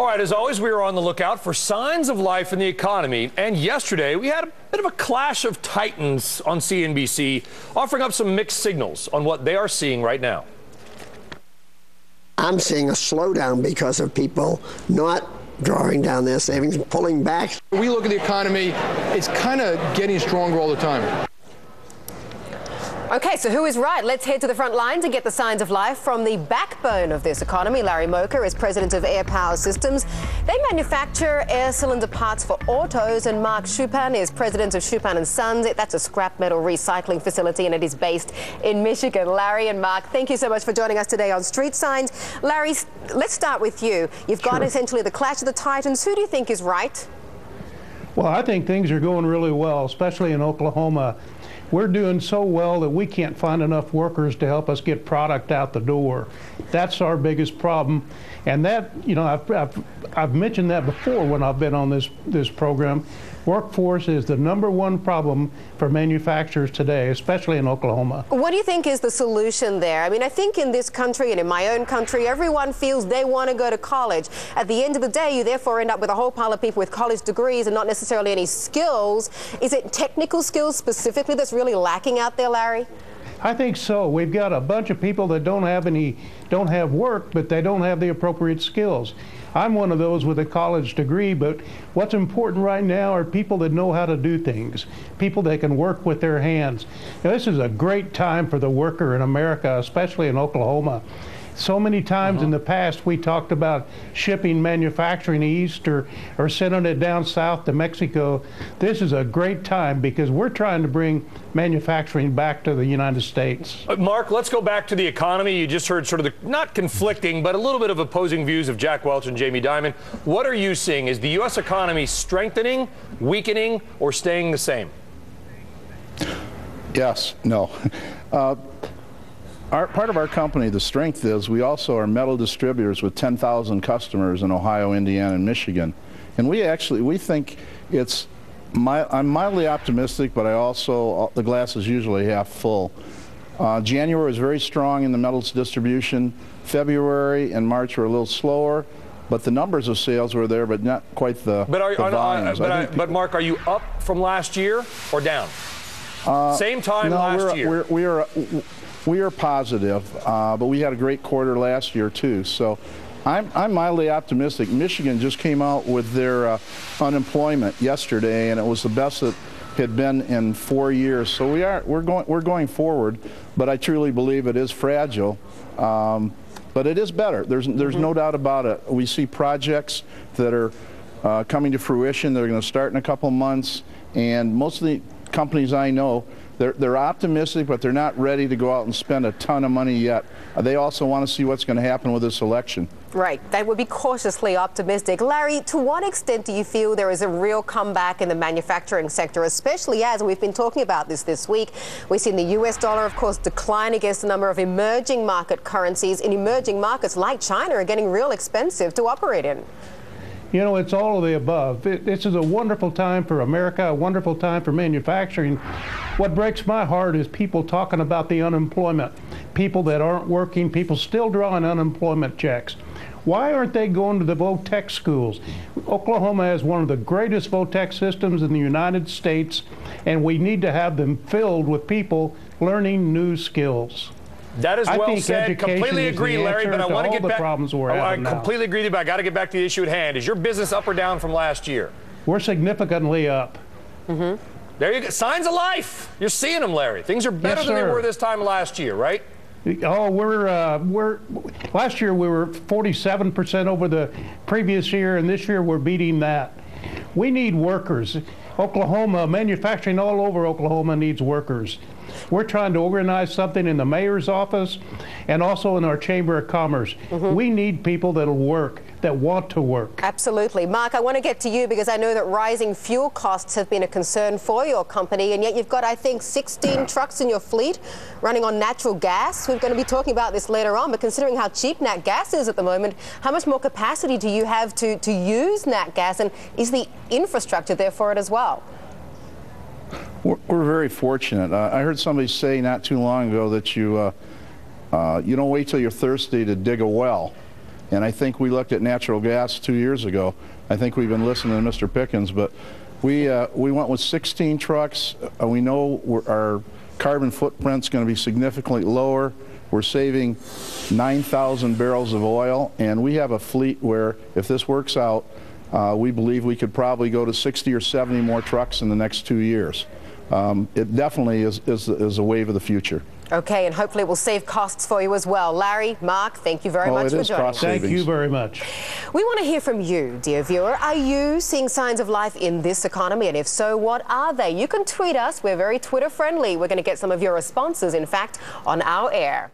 All right, as always, we are on the lookout for signs of life in the economy. And yesterday, we had a bit of a clash of titans on CNBC, offering up some mixed signals on what they are seeing right now. I'm seeing a slowdown because of people not drawing down their savings, pulling back. We look at the economy, it's kind of getting stronger all the time. Okay, so who is right? Let's head to the front line to get the signs of life from the backbone of this economy. Larry Mocher is president of Air Power Systems. They manufacture air cylinder parts for autos, and Marc Schupan is president of Schupan Sons. That's a scrap metal recycling facility, and it is based in Michigan. Larry and Marc, thank you so much for joining us today on Street Signs. Larry, let's start with you. You've got essentially the clash of the titans. Who do you think is right? Well, I think things are going really well, especially in Oklahoma. We're doing so well that we can't find enough workers to help us get product out the door. That's our biggest problem. And that, you know, I've mentioned that before when I've been on this program. Workforce is the #1 problem for manufacturers today, especially in Oklahoma. What do you think is the solution there? I mean, I think in this country and in my own country, everyone feels they want to go to college. At the end of the day, you therefore end up with a whole pile of people with college degrees and not necessarily any skills. Is it technical skills specifically that's really lacking out there, Larry? I think so. We've got a bunch of people that don't have work, but they don't have the appropriate skills. I'm one of those with a college degree, but what's important right now are people that know how to do things, people that can work with their hands. Now, this is a great time for the worker in America, especially in Oklahoma. So many times in the past we talked about shipping manufacturing east or sending it down south to Mexico. This is a great time because we're trying to bring manufacturing back to the United States. Marc, let's go back to the economy. You just heard sort of the, not conflicting, but a little bit of opposing views of Jack Welch and Jamie Dimon. What are you seeing? Is the U.S. economy strengthening, weakening, or staying the same? Yes, no. Part of our company, the strength is we also are metal distributors with 10,000 customers in Ohio, Indiana, and Michigan. And we think it's, I'm mildly optimistic, but I also, the glass is usually half full. January was very strong in the metals distribution. February and March were a little slower, but the numbers of sales were there, but not quite the volumes. But Marc, are you up from last year or down? Same time last year. We are positive, but we had a great quarter last year too. So I'm mildly optimistic. Michigan just came out with their unemployment yesterday, and it was the best that had been in 4 years. So we're going forward, but I truly believe it is fragile. But it is better. There's no doubt about it. We see projects that are coming to fruition. They're going to start in a couple months, and most of the companies I know, they're optimistic, but they're not ready to go out and spend a ton of money yet. They also want to see what's going to happen with this election. Right. They would be cautiously optimistic. Larry, to what extent do you feel there is a real comeback in the manufacturing sector, especially as we've been talking about this week? We've seen the US dollar, of course, decline against a number of emerging market currencies, and emerging markets like China are getting real expensive to operate in. You know, it's all of the above. This is a wonderful time for America, a wonderful time for manufacturing. What breaks my heart is people talking about the unemployment, people that aren't working, people still drawing unemployment checks. Why aren't they going to the vo-tech schools? Oklahoma has one of the greatest vo-tech systems in the United States, and we need to have them filled with people learning new skills. That is well said. Completely agree, Larry, but I want to get back. I completely agree, but I got to get back to the issue at hand. Is your business up or down from last year? We're significantly up. There you go. Signs of life. You're seeing them, Larry. Things are better than they were this time last year, right? Oh, last year we were 47% over the previous year, and this year we're beating that. We need workers. Oklahoma, manufacturing all over Oklahoma needs workers. We're trying to organize something in the mayor's office and also in our Chamber of Commerce. We need people that'll work, that want to work. Absolutely. Marc, I want to get to you because I know that rising fuel costs have been a concern for your company, and yet you've got, I think, 16 trucks in your fleet running on natural gas. We're going to be talking about this later on, but considering how cheap nat gas is at the moment, how much more capacity do you have to use nat gas, and is the infrastructure there for it as well? We're very fortunate. I heard somebody say not too long ago that you don't wait till you're thirsty to dig a well. And I think we looked at natural gas 2 years ago. I think we've been listening to Mr. Pickens, but we went with 16 trucks. We know our carbon footprint's going to be significantly lower. We're saving 9,000 barrels of oil, and we have a fleet where, if this works out, we believe we could probably go to 60 or 70 more trucks in the next 2 years. It definitely is a wave of the future. Okay, and hopefully it will save costs for you as well. Larry, Mark, thank you very much for joining us. Thank you very much. We want to hear from you, dear viewer. Are you seeing signs of life in this economy? And if so, what are they? You can tweet us. We're very Twitter friendly. We're going to get some of your responses, in fact, on our air.